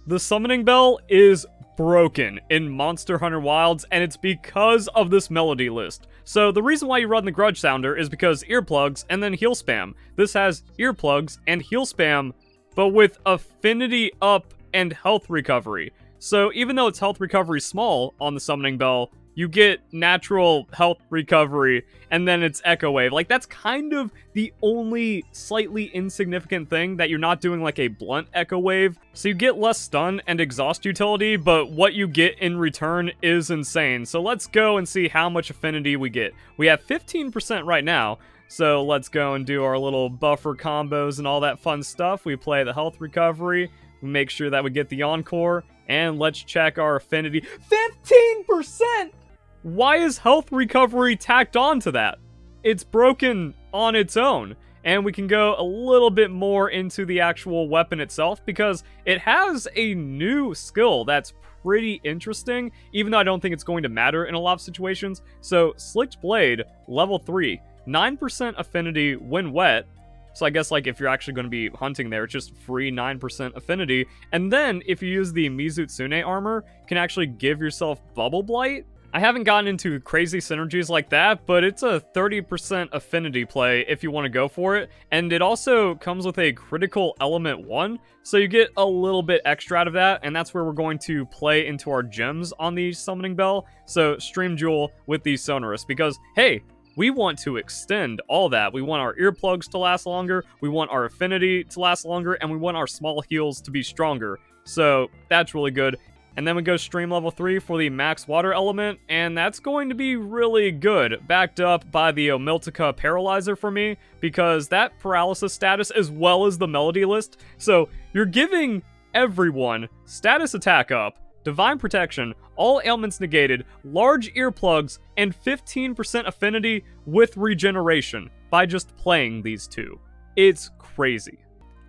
The summoning bell is broken in Monster Hunter Wilds, and it's because of this melody list. So the reason why you run the Grudge Sounder is because earplugs and then heal spam. This has earplugs and heal spam, but with affinity up and health recovery. So even though it's health recovery small on the summoning bell, you get natural health recovery, and then it's Echo Wave. Like, that's kind of the only slightly insignificant thing, that you're not doing like a blunt Echo Wave. So you get less stun and exhaust utility, but what you get in return is insane. So let's go and see how much affinity we get. We have 15% right now, so let's go and do our little buffer combos and all that fun stuff. We play the health recovery, we make sure that we get the encore, and let's check our affinity. 15%! Why is health recovery tacked on to that? It's broken on its own. And we can go a little bit more into the actual weapon itself, because it has a new skill that's pretty interesting, even though I don't think it's going to matter in a lot of situations. So, Slicked Blade, level 3, 9% affinity when wet. So I guess, like, if you're actually going to be hunting there, it's just free 9% affinity. And then, if you use the Mizutsune armor, you can actually give yourself Bubble Blight. I haven't gotten into crazy synergies like that, but it's a 30% affinity play if you want to go for it. And it also comes with a critical element 1, so you get a little bit extra out of that, and that's where we're going to play into our gems on the summoning bell. So Stream Jewel with the Sonorous, because, hey, we want to extend all that. We want our earplugs to last longer, we want our affinity to last longer, and we want our small heals to be stronger. So that's really good. And then we go stream level 3 for the max water element, and that's going to be really good, backed up by the Omiltica Paralyzer for me, because that paralysis status as well as the melody list. So you're giving everyone status attack up, divine protection, all ailments negated, large earplugs, and 15% affinity with regeneration by just playing these two. It's crazy.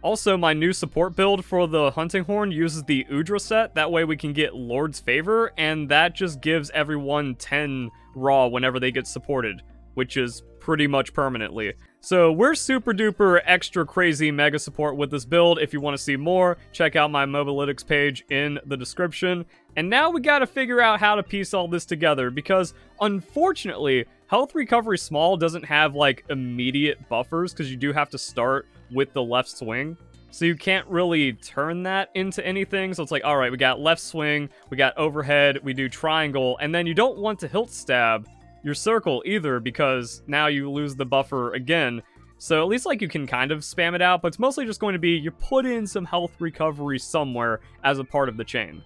Also, my new support build for the Hunting Horn uses the Udra set. That way we can get Lord's Favor, and that just gives everyone 10 raw whenever they get supported, which is pretty much permanently. So we're super duper extra crazy mega support with this build. If you want to see more, check out my Mobalytics page in the description. And now we gotta figure out how to piece all this together, because unfortunately, Health Recovery Small doesn't have like immediate buffers, because you do have to start with the left swing. So you can't really turn that into anything. So it's like, alright, we got left swing, we got overhead, we do triangle, and then you don't want to hilt stab your circle either, because now you lose the buffer again. So at least like you can kind of spam it out, but it's mostly just going to be you put in some health recovery somewhere as a part of the chain.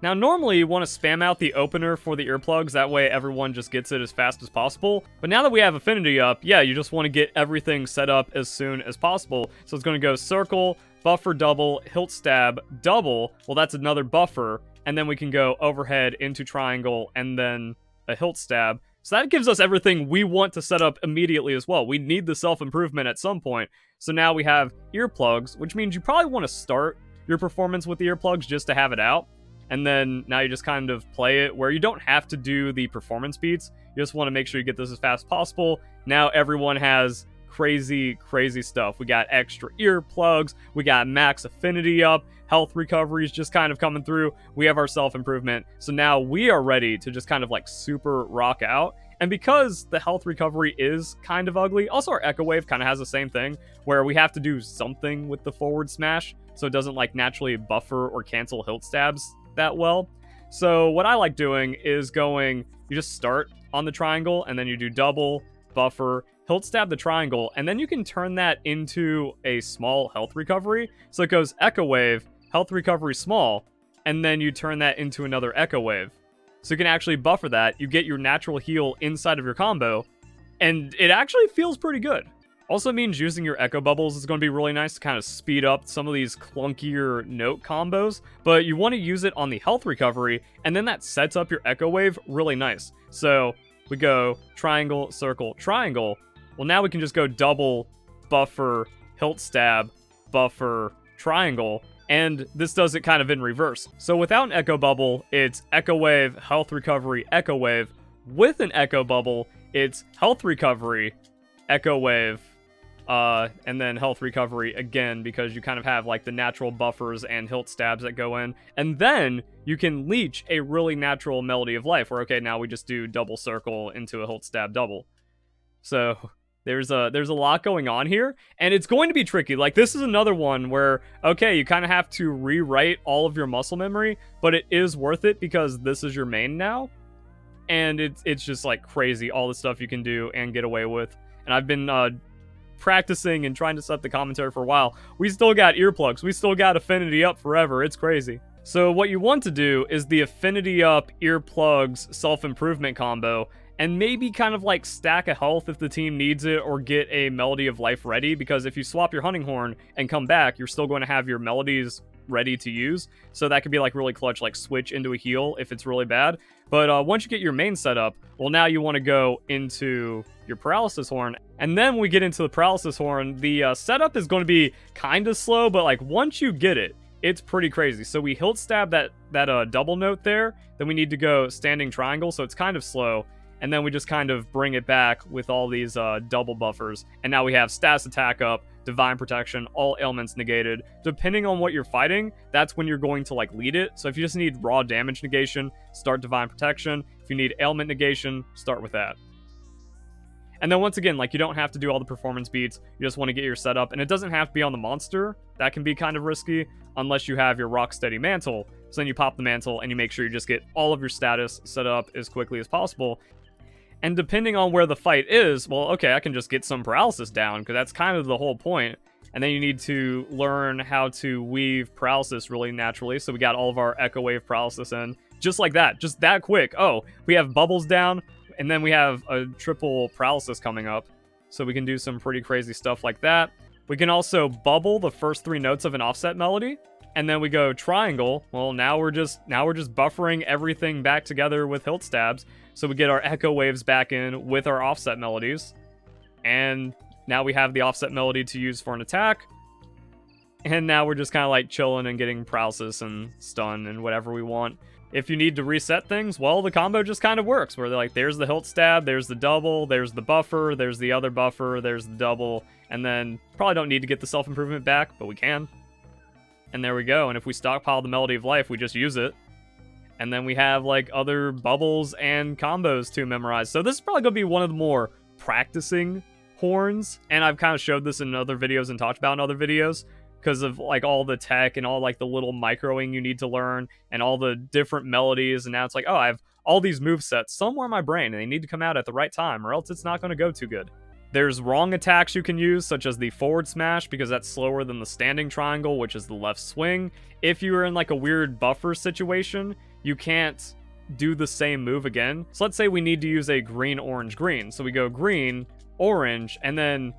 Now normally you want to spam out the opener for the earplugs, that way everyone just gets it as fast as possible. But now that we have affinity up, yeah, you just want to get everything set up as soon as possible. So it's going to go circle, buffer double, hilt stab, double, well that's another buffer, and then we can go overhead into triangle, and then a hilt stab. So that gives us everything we want to set up immediately as well. We need the self-improvement at some point. So now we have earplugs, which means you probably want to start your performance with the earplugs just to have it out. And then now you just kind of play it where you don't have to do the performance beats. You just want to make sure you get this as fast as possible. Now everyone has crazy, crazy stuff. We got extra earplugs. We got max affinity up. Health recovery is just kind of coming through. We have our self-improvement. So now we are ready to just kind of like super rock out. And because the health recovery is kind of ugly, also our Echo Wave kind of has the same thing, where we have to do something with the forward smash, so it doesn't like naturally buffer or cancel hilt stabs that well. So what I like doing is going, you just start on the triangle, and then you do double, buffer, hilt stab the triangle, and then you can turn that into a small health recovery. So it goes Echo Wave, health recovery small, and then you turn that into another Echo Wave. So you can actually buffer that, you get your natural heal inside of your combo, and it actually feels pretty good. Also means using your Echo Bubbles is going to be really nice to kind of speed up some of these clunkier note combos, but you want to use it on the health recovery, and then that sets up your Echo Wave really nice. So we go triangle, circle, triangle. Well, now we can just go double, buffer, hilt stab, buffer, triangle, and this does it kind of in reverse. So without an Echo Bubble, it's Echo Wave, health recovery, Echo Wave. With an Echo Bubble, it's health recovery, Echo Wave, and then health recovery again, because you kind of have like the natural buffers and hilt stabs that go in. And then you can leech a really natural melody of life where, okay, now we just do double circle into a hilt stab double. So there's a lot going on here, and it's going to be tricky. Like, this is another one where, okay, you kind of have to rewrite all of your muscle memory, but it is worth it because this is your main now. And it's just like crazy, all the stuff you can do and get away with. And I've been practicing and trying to set up the commentary for a while. We still got earplugs. We still got Affinity up forever. It's crazy. So what you want to do is the Affinity up earplugs self-improvement combo, and maybe kind of like stack a health if the team needs it, or get a Melody of Life ready, because if you swap your hunting horn and come back, you're still going to have your melodies ready to use. So that could be like really clutch, like switch into a heal if it's really bad. But once you get your main set up, well, now you want to go into your paralysis horn. And then when we get into the paralysis horn, the setup is going to be kind of slow, but like once you get it, it's pretty crazy. So we hilt stab that double note there, then we need to go standing triangle, so it's kind of slow. And then we just kind of bring it back with all these double buffers. And now we have status attack up, divine protection, all ailments negated. Depending on what you're fighting, that's when you're going to like lead it. So if you just need raw damage negation, start divine protection. If you need ailment negation, start with that. And then once again, like, you don't have to do all the performance beats. You just want to get your setup, and it doesn't have to be on the monster. That can be kind of risky unless you have your Rocksteady mantle. So then you pop the mantle and you make sure you just get all of your status set up as quickly as possible. And depending on where the fight is, well, okay, I can just get some paralysis down, because that's kind of the whole point. And then you need to learn how to weave paralysis really naturally. So we got all of our Echo Wave paralysis in. Just like that. Just that quick. Oh, we have bubbles down, and then we have a triple paralysis coming up. So we can do some pretty crazy stuff like that. We can also bubble the first 3 notes of an offset melody. And then we go triangle. Well, now we're just buffering everything back together with hilt stabs. So we get our echo waves back in with our offset melodies. And now we have the offset melody to use for an attack. And now we're just kind of like chilling and getting paralysis and stun and whatever we want. If you need to reset things, well, the combo just kind of works, where they're like, there's the hilt stab, there's the double, there's the buffer, there's the other buffer, there's the double, and then probably don't need to get the self-improvement back, but we can. And there we go. And if we stockpile the Melody of Life, we just use it. And then we have like other bubbles and combos to memorize. So this is probably going to be one of the more practicing horns. And I've kind of showed this in other videos and talked about in other videos, because of like all the tech and all like the little microing you need to learn and all the different melodies. And now it's like, oh, I have all these movesets somewhere in my brain, and they need to come out at the right time, or else it's not going to go too good. There's wrong attacks you can use, such as the forward smash, because that's slower than the standing triangle, which is the left swing. If you're in like a weird buffer situation, you can't do the same move again. So let's say we need to use a green, orange, green. So we go green, orange, and then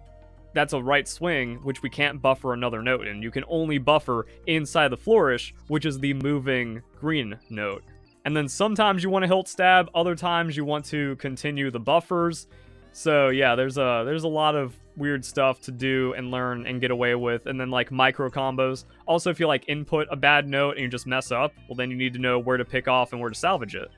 that's a right swing, which we can't buffer another note in. You can only buffer inside the flourish, which is the moving green note. And then sometimes you want to hilt stab, other times you want to continue the buffers. So yeah, there's a lot of weird stuff to do and learn and get away with. And then like micro combos. Also, if you like input a bad note and you just mess up, well, then you need to know where to pick off and where to salvage it.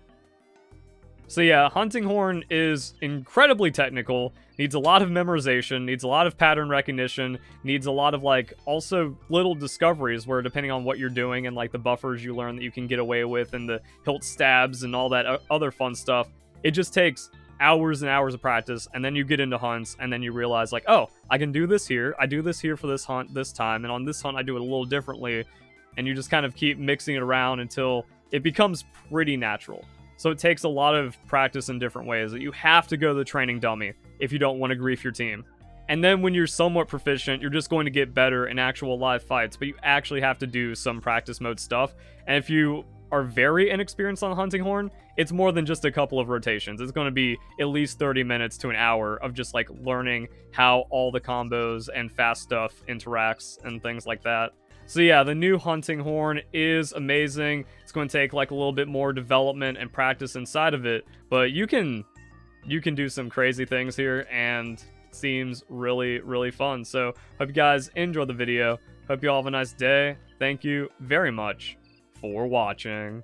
So yeah, Hunting Horn is incredibly technical, needs a lot of memorization, needs a lot of pattern recognition, needs a lot of like also little discoveries where depending on what you're doing and like the buffers you learn that you can get away with and the hilt stabs and all that other fun stuff, it just takes hours and hours of practice. And then you get into hunts and then you realize like, oh, I can do this here. I do this here for this hunt this time. And on this hunt, I do it a little differently. And you just kind of keep mixing it around until it becomes pretty natural. So it takes a lot of practice in different ways that you have to go to the training dummy if you don't want to grief your team. And then when you're somewhat proficient, you're just going to get better in actual live fights, but you actually have to do some practice mode stuff. And if you are very inexperienced on Hunting Horn, it's more than just a couple of rotations. It's going to be at least 30 minutes to an hour of just like learning how all the combos and fast stuff interacts and things like that. So yeah, the new Hunting Horn is amazing. It's going to take like a little bit more development and practice inside of it, but you can do some crazy things here, and it seems really, really fun. So hope you guys enjoyed the video. Hope you all have a nice day. Thank you very much for watching.